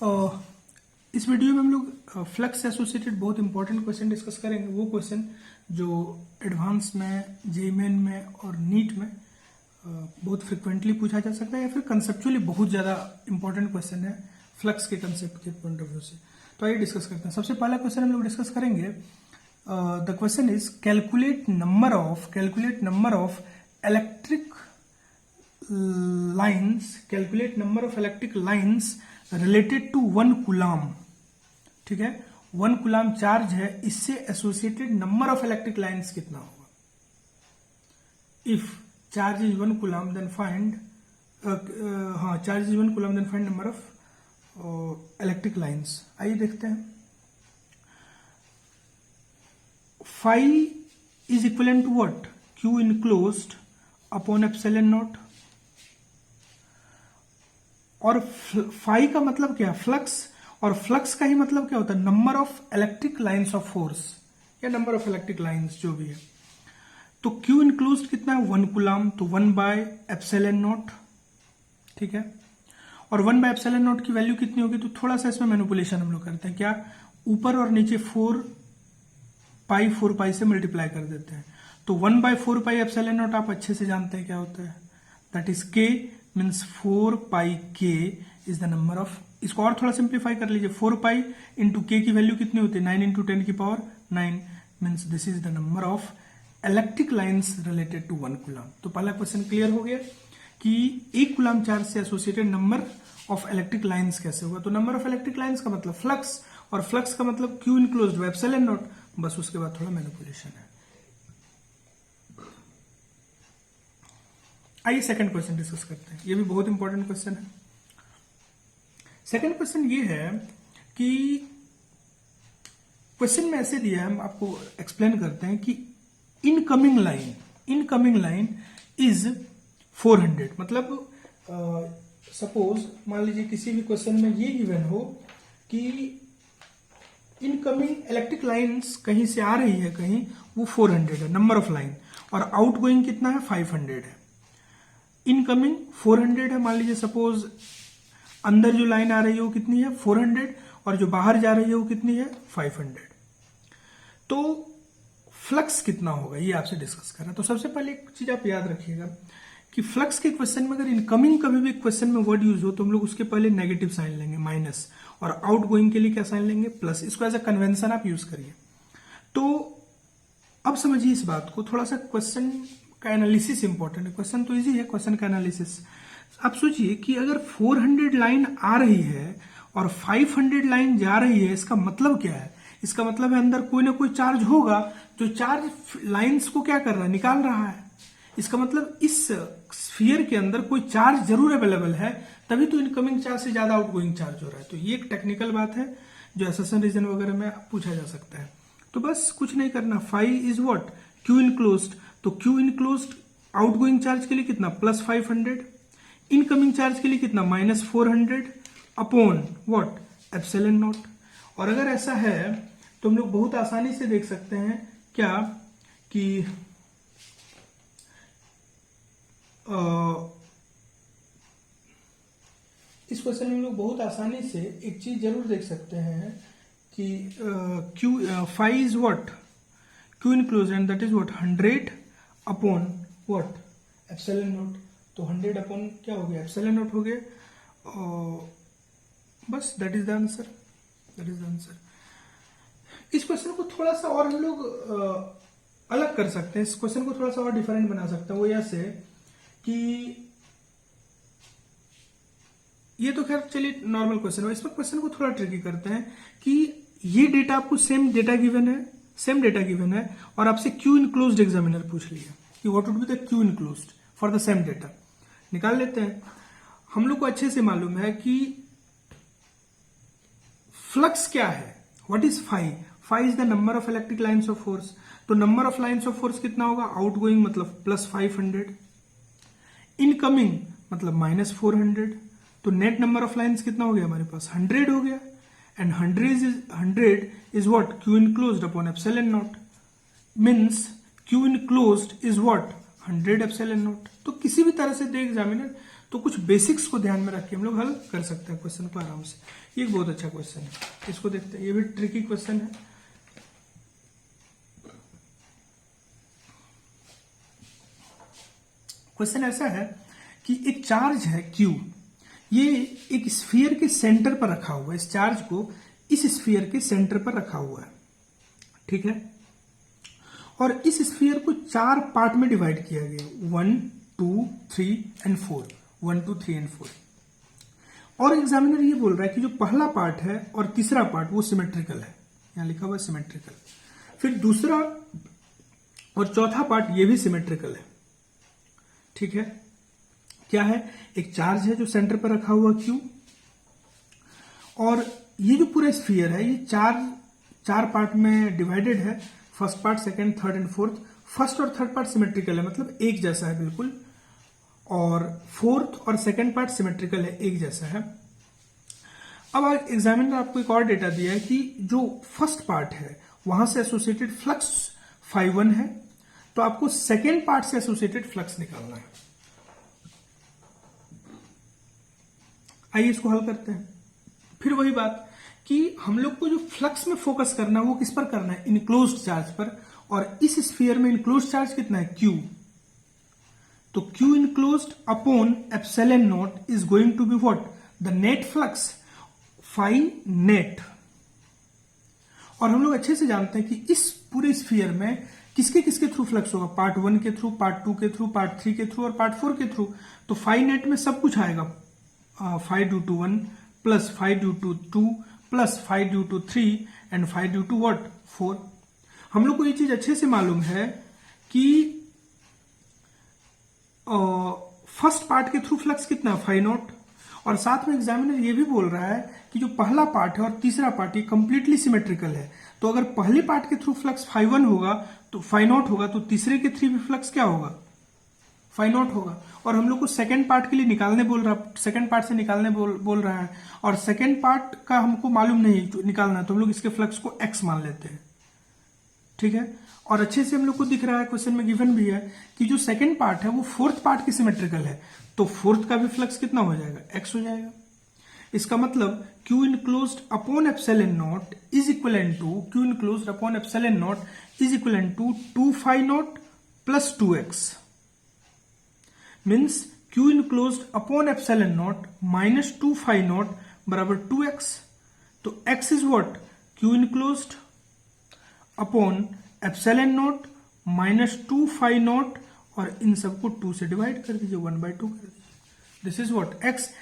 इस वीडियो में हम लोग फ्लक्स से एसोसिएटेड बहुत इंपॉर्टेंट क्वेश्चन डिस्कस करेंगे। वो क्वेश्चन जो एडवांस में, जेईई में और नीट में बहुत फ्रिक्वेंटली पूछा जा सकता है या फिर कंसेप्चुअली बहुत ज़्यादा इंपॉर्टेंट क्वेश्चन है फ्लक्स के कंसेप्ट के पॉइंट ऑफ व्यू से। तो आइए डिस्कस करते हैं। सबसे पहला क्वेश्चन हम लोग डिस्कस करेंगे। The question is calculate number of electric lines related to 1 coulomb. ठीक है, 1 कूलाम चार्ज है, इससे associated number of electric lines कितना होगा। If charge is 1 coulomb then find charge is 1 coulomb then find number of electric lines. आइए देखते हैं। Phi is equivalent to what? Q enclosed upon epsilon naught. और phi का मतलब क्या है? फ्लक्स। और फ्लक्स का ही मतलब क्या होता है? Number of electric lines of force या नंबर ऑफ इलेक्ट्रिक लाइन्स जो भी है। तो क्यू इनक्लोज्ड कितना है? 1 कूलाम, तो 1 बाय एप्सिलॉन नॉट। ठीक है, और 1 बाय एप्सिलॉन नॉट की वैल्यू कितनी होगी? तो थोड़ा सा इसमें मैनिपुलेशन हम लोग करते हैं। क्या? ऊपर और नीचे 4 पाई से मल्टीप्लाई कर देते हैं। तो 1 बाय 4 पाई एप्सिलॉन नॉट आप अच्छे से जानते हैं क्या होता है। दैट इज के, मीन्स 4 पाई के इज द नंबर ऑफ। इसको और थोड़ा सिंप्लीफाई कर लीजिए। 4 पाई इंटू के की वैल्यू कितनी होती है? 9 इंटू 10 की power 9, means this is the number of electric lines related to 1 coulomb. तो पहला क्वेश्चन क्लियर हो गया कि 1 कूलाम चार्ज से associated number of electric lines कैसे होगा। तो नंबर ऑफ इलेक्ट्रिक लाइन्स का मतलब फ्लक्स, और फ्लक्स का मतलब Q enclosed by epsilon not. बस उसके बाद थोड़ा मैनिपुलेशन है। आइए सेकंड क्वेश्चन डिस्कस करते हैं। ये भी बहुत इंपॉर्टेंट क्वेश्चन है। सेकंड क्वेश्चन ये है कि क्वेश्चन में ऐसे दिया है, हम आपको एक्सप्लेन करते हैं कि इनकमिंग लाइन इज 400। मतलब सपोज मान लीजिए किसी भी क्वेश्चन में ये गिवन हो कि इनकमिंग इलेक्ट्रिक लाइन्स कहीं से आ रही है, कहीं वो 400 है नंबर ऑफ लाइन, और आउटगोइंग कितना है? 500 है। इनकमिंग 400 है, मान लीजिए सपोज अंदर जो लाइन आ रही है वो कितनी है? 400, और जो बाहर जा रही है वो कितनी है? 500। तो फ्लक्स कितना होगा ये आपसे डिस्कस करना। तो सबसे पहले एक चीज आप याद रखिएगा कि फ्लक्स के क्वेश्चन में अगर इनकमिंग कभी भी क्वेश्चन में वर्ड यूज हो तो हम लोग उसके पहले नेगेटिव साइन लेंगे, माइनस, और आउटगोइंग के लिए क्या साइन लेंगे? प्लस। इसको एज अ कन्वेंशन आप यूज करिए। तो अब समझिए इस बात को, थोड़ा सा क्वेश्चन का एनालिसिस इंपॉर्टेंट है। क्वेश्चन तो इजी है, क्वेश्चन का एनालिसिस। आप सोचिए कि अगर 400 लाइन आ रही है और 500 लाइन जा रही है, इसका मतलब क्या है? इसका मतलब है अंदर कोई ना कोई चार्ज होगा जो चार्ज लाइंस को क्या कर रहा है? निकाल रहा है। इसका मतलब इस स्फीयर के अंदर कोई चार्ज जरूर अवेलेबल है, तभी तो इनकमिंग चार्ज से ज्यादा आउटगोइंग चार्ज हो रहा है। तो ये एक टेक्निकल बात है जो एसेशन रीजन वगैरह में पूछा जा सकता है। तो बस कुछ नहीं करना। Phi is what? Q enclosed. तो क्यू इनक्लोज्ड आउटगोइंग चार्ज के लिए कितना? प्लस 500। इनकमिंग चार्ज के लिए कितना? Minus 400 upon what? Epsilon naught. और अगर ऐसा है तो हम लोग बहुत आसानी से देख सकते हैं क्या कि इस क्वेश्चन में हम लोग बहुत आसानी से एक चीज जरूर देख सकते हैं कि Q phi is what? Q enclose, and that is what? 100 upon what? Epsilon naught. तो 100 अपॉन क्या हो गया? एप्सिलॉन नॉट हो गया। बस दैट इज द आंसर। इस क्वेश्चन को थोड़ा सा और हम लोग अलग कर सकते हैं। इस क्वेश्चन को थोड़ा सा और डिफरेंट बना सकते हैं। वो ऐसे कि ये तो खैर चलिए नॉर्मल क्वेश्चन है, इसमें क्वेश्चन को थोड़ा ट्रिकी करते हैं कि ये डेटा आपको सेम डेटा गिवन है और आपसे क्यू इनक्लोज्ड एग्जामिनर पूछ लिया कि what would be the Q enclosed for the same data. निकाल लेते हैं। हम लोग को अच्छे से मालूम है कि फ्लक्स क्या है। What is phi? Phi is the number of electric lines of force. तो number of lines of force कितना होगा? आउटगोइंग मतलब प्लस 500, इनकमिंग मतलब माइनस 400। तो नेट नंबर ऑफ लाइन्स कितना हो गया हमारे पास? 100 हो गया। And 100 is what? Q enclosed upon epsilon not, means Q enclosed is what? 100 epsilon naught. तो किसी भी तरह से दे एग्जामिनर तो कुछ बेसिक्स को ध्यान में रख के हम लोग हल कर सकते हैं क्वेश्चन को आराम से। ये एक बहुत अच्छा क्वेश्चन है, इसको देखते हैं। ये भी ट्रिकी क्वेश्चन है। क्वेश्चन ऐसा है कि एक चार्ज है Q, ये एक स्फीयर के सेंटर पर रखा हुआ है। इस चार्ज को इस स्फीयर के सेंटर पर रखा हुआ है, ठीक है। और इस स्फीयर को 4 पार्ट में डिवाइड किया गया, 1, 2, 3 एंड 4, 1, 2, 3 एंड 4। और एग्जामिनर ये बोल रहा है कि जो पहला पार्ट है और तीसरा पार्ट वो सिमेट्रिकल है, यहां लिखा हुआ है सिमेट्रिकल। फिर दूसरा और चौथा पार्ट ये भी सिमेट्रिकल है, ठीक है। क्या है? एक चार्ज है जो सेंटर पर रखा हुआ Q, और ये जो पूरा स्फीयर है ये चार पार्ट में डिवाइडेड है। First part, second, third and fourth. First और थर्ड पार्ट सिमेट्रिकल है, मतलब एक जैसा है बिल्कुल, और फोर्थ और सेकंड पार्ट सिमेट्रिकल है, एक जैसा है। अब एग्जामिनर आपको एक और डेटा दिया है कि जो फर्स्ट पार्ट है वहां से एसोसिएटेड फ्लक्स φ1 है, तो आपको सेकेंड पार्ट से एसोसिएटेड फ्लक्स निकालना है। आइए इसको हल करते हैं। फिर वही बात कि हम लोग को जो फ्लक्स में फोकस करना है वो किस पर करना है? इनक्लोज्ड चार्ज पर। और इस स्फीयर में इनक्लोज्ड चार्ज कितना है? Q। तो Q enclosed upon epsilon naught is going to be what? The net flux phi net. और हम लोग अच्छे से जानते हैं कि इस पूरे स्फीयर में किसके किसके थ्रू फ्लक्स होगा? पार्ट 1 के थ्रू, पार्ट 2 के थ्रू, पार्ट 3 के थ्रू और पार्ट 4 के थ्रू। तो फाई नेट में सब कुछ आएगा, 5 due to 1 plus 5 due to 2 plus 5 due to 3 and 5 due to what? 4। हम लोग को ये चीज अच्छे से मालूम है कि फर्स्ट पार्ट के थ्रू फ्लक्स कितना है? Phi naught. और साथ में एग्जामिनर ये भी बोल रहा है कि जो पहला पार्ट है और तीसरा पार्ट ये कंप्लीटली सिमेट्रिकल है। तो अगर पहले पार्ट के थ्रू फ्लक्स φ1 होगा तो फाई नॉट होगा, तो तीसरे के थ्रू भी फ्लक्स क्या होगा? फाई नॉट होगा। और हम लोग को सेकंड पार्ट के लिए निकालने बोल रहा है, सेकंड पार्ट से निकालने बोल रहा है, और सेकंड पार्ट का हमको मालूम नहीं निकालना, तो हम लोग इसके फ्लक्स को x मान लेते हैं, ठीक है। और अच्छे से हम लोग को दिख रहा है, क्वेश्चन में गिवन भी है कि जो सेकंड पार्ट है वो फोर्थ पार्ट के सिमेट्रिकल है, तो फोर्थ का भी फ्लक्स कितना हो जाएगा? x हो जाएगा। इसका मतलब Q enclosed upon epsilon naught is equal to Q enclosed upon epsilon naught is equal to 2 phi naught plus 2x। Means Q enclosed upon epsilon naught minus 2 phi naught बराबर 2x। तो x is what? Q enclosed upon epsilon naught minus 2 phi naught, और इन सबको 2 से divide कर दीजिए, 1/2 कर दीजिए। This is what? x।